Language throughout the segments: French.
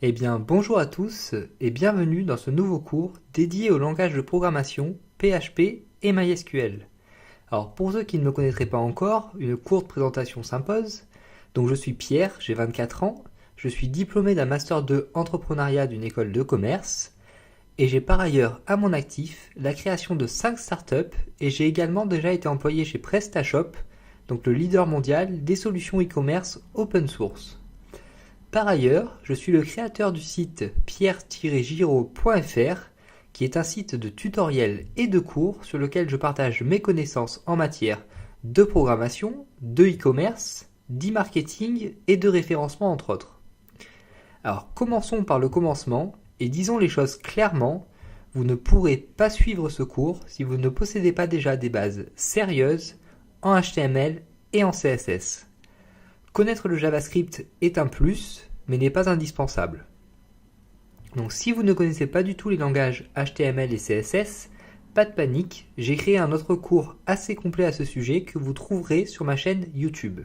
Eh bien, bonjour à tous et bienvenue dans ce nouveau cours dédié au langage de programmation PHP et MySQL. Alors, pour ceux qui ne me connaîtraient pas encore, une courte présentation s'impose. Donc, je suis Pierre, j'ai 24 ans, je suis diplômé d'un Master 2 Entrepreneuriat d'une école de commerce et j'ai par ailleurs à mon actif la création de 5 startups et j'ai également déjà été employé chez PrestaShop, donc le leader mondial des solutions e-commerce open source. Par ailleurs, je suis le créateur du site pierre-giraud.fr, qui est un site de tutoriels et de cours sur lequel je partage mes connaissances en matière de programmation, de e-commerce, d'e-marketing et de référencement entre autres. Alors commençons par le commencement et disons les choses clairement, vous ne pourrez pas suivre ce cours si vous ne possédez pas déjà des bases sérieuses en HTML et en CSS. Connaître le JavaScript est un plus, mais n'est pas indispensable. Donc si vous ne connaissez pas du tout les langages HTML et CSS, pas de panique, j'ai créé un autre cours assez complet à ce sujet que vous trouverez sur ma chaîne YouTube.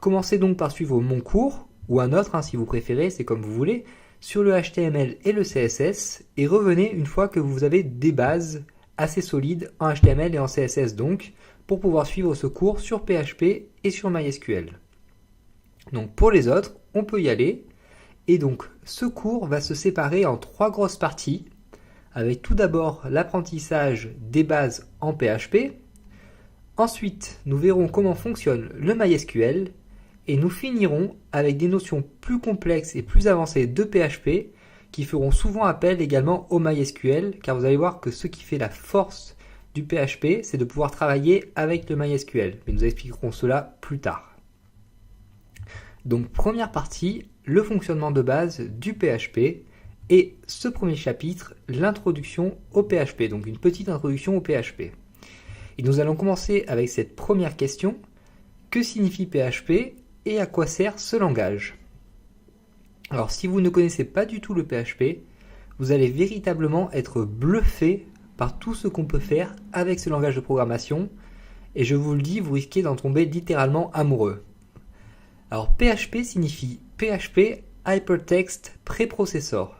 Commencez donc par suivre mon cours, ou un autre si vous préférez, c'est comme vous voulez, sur le HTML et le CSS, et revenez une fois que vous avez des bases assez solides en HTML et en CSS donc, pour pouvoir suivre ce cours sur PHP et sur MySQL. Donc pour les autres, on peut y aller. Et donc ce cours va se séparer en 3 grosses parties, avec tout d'abord l'apprentissage des bases en PHP. Ensuite, nous verrons comment fonctionne le MySQL. Et nous finirons avec des notions plus complexes et plus avancées de PHP qui feront souvent appel également au MySQL, car vous allez voir que ce qui fait la force du PHP, c'est de pouvoir travailler avec le MySQL. Mais nous expliquerons cela plus tard. Donc première partie, le fonctionnement de base du PHP et ce premier chapitre, l'introduction au PHP, donc une petite introduction au PHP. Et nous allons commencer avec cette première question, que signifie PHP et à quoi sert ce langage? Alors si vous ne connaissez pas du tout le PHP, vous allez véritablement être bluffé par tout ce qu'on peut faire avec ce langage de programmation et je vous le dis, vous risquez d'en tomber littéralement amoureux. Alors PHP signifie PHP Hypertext Preprocessor.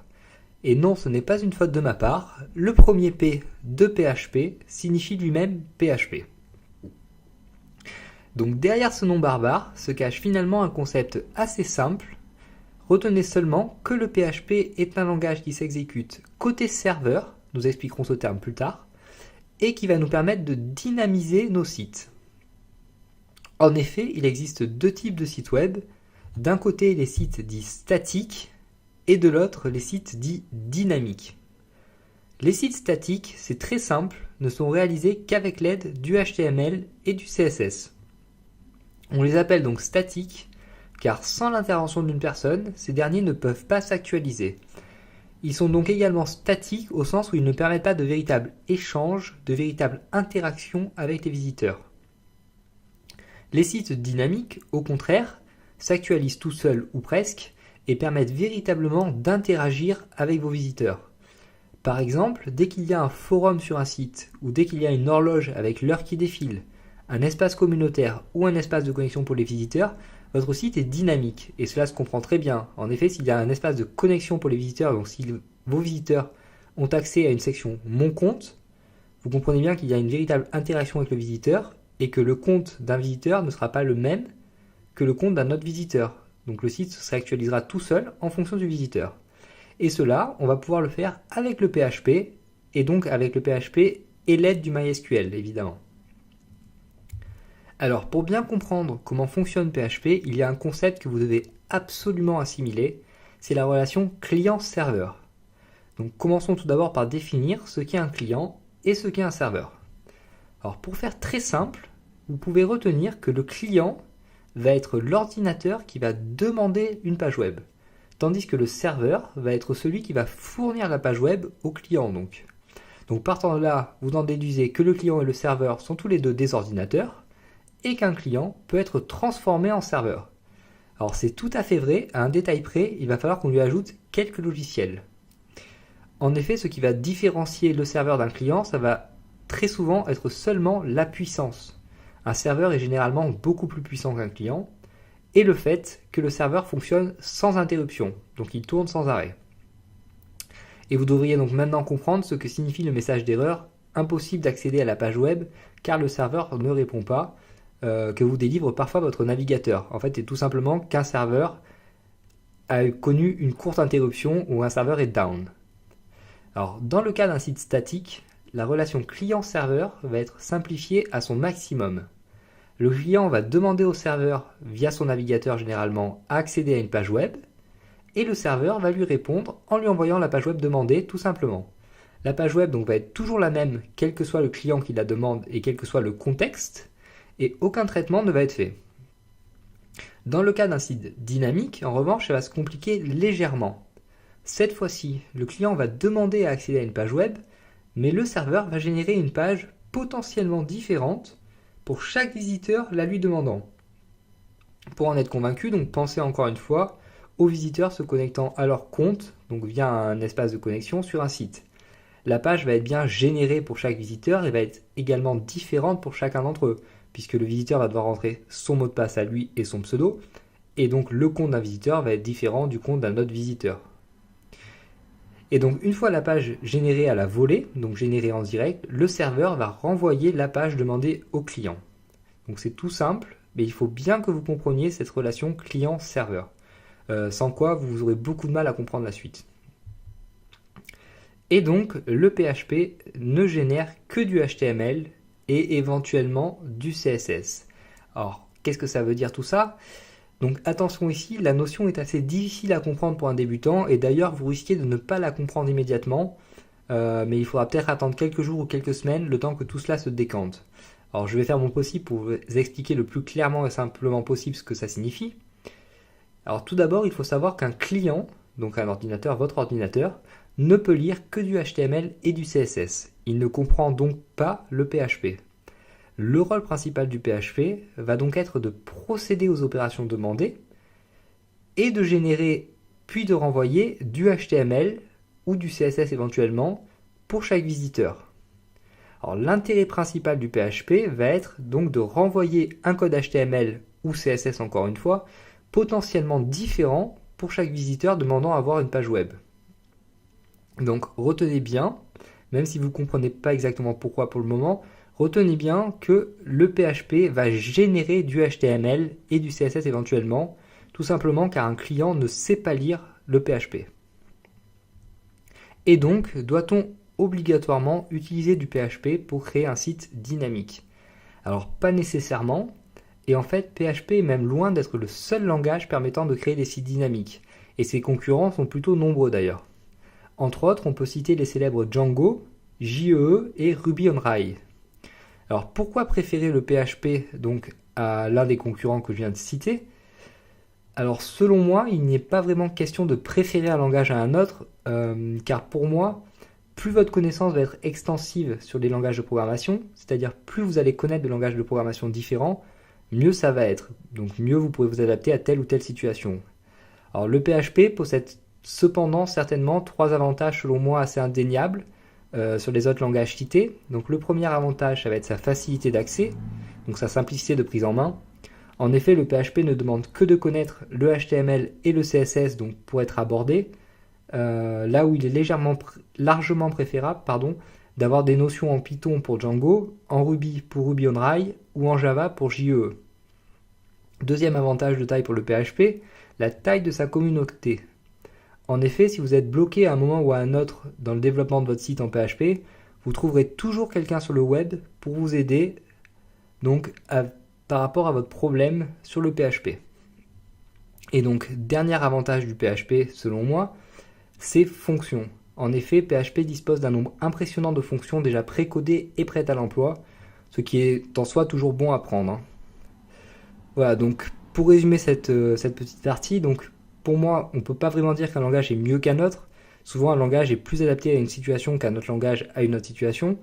Et non, ce n'est pas une faute de ma part, le premier P de PHP signifie lui-même PHP. Donc derrière ce nom barbare se cache finalement un concept assez simple. Retenez seulement que le PHP est un langage qui s'exécute côté serveur, nous expliquerons ce terme plus tard, et qui va nous permettre de dynamiser nos sites. En effet, il existe 2 types de sites web. D'un côté, les sites dits statiques et de l'autre, les sites dits dynamiques. Les sites statiques, c'est très simple, ne sont réalisés qu'avec l'aide du HTML et du CSS. On les appelle donc statiques car sans l'intervention d'une personne, ces derniers ne peuvent pas s'actualiser. Ils sont donc également statiques au sens où ils ne permettent pas de véritable échange, de véritable interaction avec les visiteurs. Les sites dynamiques, au contraire, s'actualisent tout seuls ou presque et permettent véritablement d'interagir avec vos visiteurs. Par exemple, dès qu'il y a un forum sur un site ou dès qu'il y a une horloge avec l'heure qui défile, un espace communautaire ou un espace de connexion pour les visiteurs, votre site est dynamique et cela se comprend très bien. En effet, s'il y a un espace de connexion pour les visiteurs, donc si vos visiteurs ont accès à une section Mon compte, vous comprenez bien qu'il y a une véritable interaction avec le visiteur et que le compte d'un visiteur ne sera pas le même que le compte d'un autre visiteur. Donc le site se réactualisera tout seul en fonction du visiteur. Et cela, on va pouvoir le faire avec le PHP et donc avec le PHP et l'aide du MySQL évidemment. Alors pour bien comprendre comment fonctionne PHP, il y a un concept que vous devez absolument assimiler, c'est la relation client-serveur. Donc commençons tout d'abord par définir ce qu'est un client et ce qu'est un serveur. Alors pour faire très simple, vous pouvez retenir que le client va être l'ordinateur qui va demander une page web, tandis que le serveur va être celui qui va fournir la page web au client. Donc partant de là, vous en déduisez que le client et le serveur sont tous les deux des ordinateurs, et qu'un client peut être transformé en serveur. Alors c'est tout à fait vrai, à un détail près, il va falloir qu'on lui ajoute quelques logiciels. En effet, ce qui va différencier le serveur d'un client, ça va très souvent être seulement la puissance. Un serveur est généralement beaucoup plus puissant qu'un client, et le fait que le serveur fonctionne sans interruption, donc il tourne sans arrêt. Et vous devriez donc maintenant comprendre ce que signifie le message d'erreur « Impossible d'accéder à la page web car le serveur ne répond pas » que vous délivre parfois votre navigateur. En fait, c'est tout simplement qu'un serveur a connu une courte interruption ou un serveur est down. Alors, dans le cas d'un site statique, la relation client-serveur va être simplifiée à son maximum. Le client va demander au serveur, via son navigateur généralement, à accéder à une page web, et le serveur va lui répondre en lui envoyant la page web demandée tout simplement. La page web donc va être toujours la même, quel que soit le client qui la demande et quel que soit le contexte, et aucun traitement ne va être fait. Dans le cas d'un site dynamique, en revanche, ça va se compliquer légèrement. Cette fois-ci, le client va demander à accéder à une page web, mais le serveur va générer une page potentiellement différente pour chaque visiteur la lui demandant. Pour en être convaincu, donc pensez encore une fois aux visiteurs se connectant à leur compte, donc via un espace de connexion sur un site. La page va être bien générée pour chaque visiteur et va être également différente pour chacun d'entre eux, puisque le visiteur va devoir rentrer son mot de passe à lui et son pseudo, et donc le compte d'un visiteur va être différent du compte d'un autre visiteur. Et donc une fois la page générée à la volée, donc générée en direct, le serveur va renvoyer la page demandée au client. Donc c'est tout simple, mais il faut bien que vous compreniez cette relation client-serveur, sans quoi vous aurez beaucoup de mal à comprendre la suite. Et donc le PHP ne génère que du HTML, et éventuellement du CSS. Alors, qu'est-ce que ça veut dire tout ça ? Donc attention ici, la notion est assez difficile à comprendre pour un débutant, et d'ailleurs vous risquez de ne pas la comprendre immédiatement, mais il faudra peut-être attendre quelques jours ou quelques semaines, le temps que tout cela se décante. Alors je vais faire mon possible pour vous expliquer le plus clairement et simplement possible ce que ça signifie. Alors tout d'abord, il faut savoir qu'un client, donc un ordinateur, votre ordinateur, ne peut lire que du HTML et du CSS. Il ne comprend donc pas le PHP. Le rôle principal du PHP va donc être de procéder aux opérations demandées et de générer puis de renvoyer du HTML ou du CSS éventuellement pour chaque visiteur. Alors l'intérêt principal du PHP va être donc de renvoyer un code HTML ou CSS encore une fois, potentiellement différent pour chaque visiteur demandant à voir une page web. Donc retenez bien, même si vous ne comprenez pas exactement pourquoi pour le moment, retenez bien que le PHP va générer du HTML et du CSS éventuellement, tout simplement car un client ne sait pas lire le PHP. Et donc, doit-on obligatoirement utiliser du PHP pour créer un site dynamique ? Alors pas nécessairement, et en fait PHP est même loin d'être le seul langage permettant de créer des sites dynamiques, et ses concurrents sont plutôt nombreux d'ailleurs. Entre autres, on peut citer les célèbres Django, JEE et Ruby on Rails. Alors pourquoi préférer le PHP donc à l'un des concurrents que je viens de citer ? Alors selon moi, il n'est pas vraiment question de préférer un langage à un autre, car pour moi, plus votre connaissance va être extensive sur les langages de programmation, c'est-à-dire plus vous allez connaître de langages de programmation différents, mieux ça va être. Donc mieux vous pourrez vous adapter à telle ou telle situation. Alors le PHP possède cependant certainement 3 avantages selon moi assez indéniables sur les autres langages cités. Donc le premier avantage, ça va être sa facilité d'accès, donc sa simplicité de prise en main. En effet, le PHP ne demande que de connaître le HTML et le CSS donc, pour être abordé, là où il est largement préférable d'avoir des notions en Python pour Django, en Ruby pour Ruby on Rails ou en Java pour JEE. Deuxième avantage de taille pour le PHP, la taille de sa communauté. En effet, si vous êtes bloqué à un moment ou à un autre dans le développement de votre site en PHP, vous trouverez toujours quelqu'un sur le web pour vous aider donc, par rapport à votre problème sur le PHP. Et donc, dernier avantage du PHP, selon moi, c'est fonctions. En effet, PHP dispose d'un nombre impressionnant de fonctions déjà précodées et prêtes à l'emploi, ce qui est en soi toujours bon à prendre. Voilà, donc pour résumer cette petite partie, donc pour moi, on ne peut pas vraiment dire qu'un langage est mieux qu'un autre. Souvent, un langage est plus adapté à une situation qu'un autre langage à une autre situation.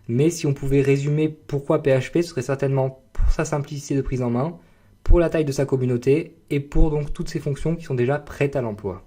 Mais si on pouvait résumer pourquoi PHP, ce serait certainement pour sa simplicité de prise en main, pour la taille de sa communauté et pour donc toutes ces fonctions qui sont déjà prêtes à l'emploi.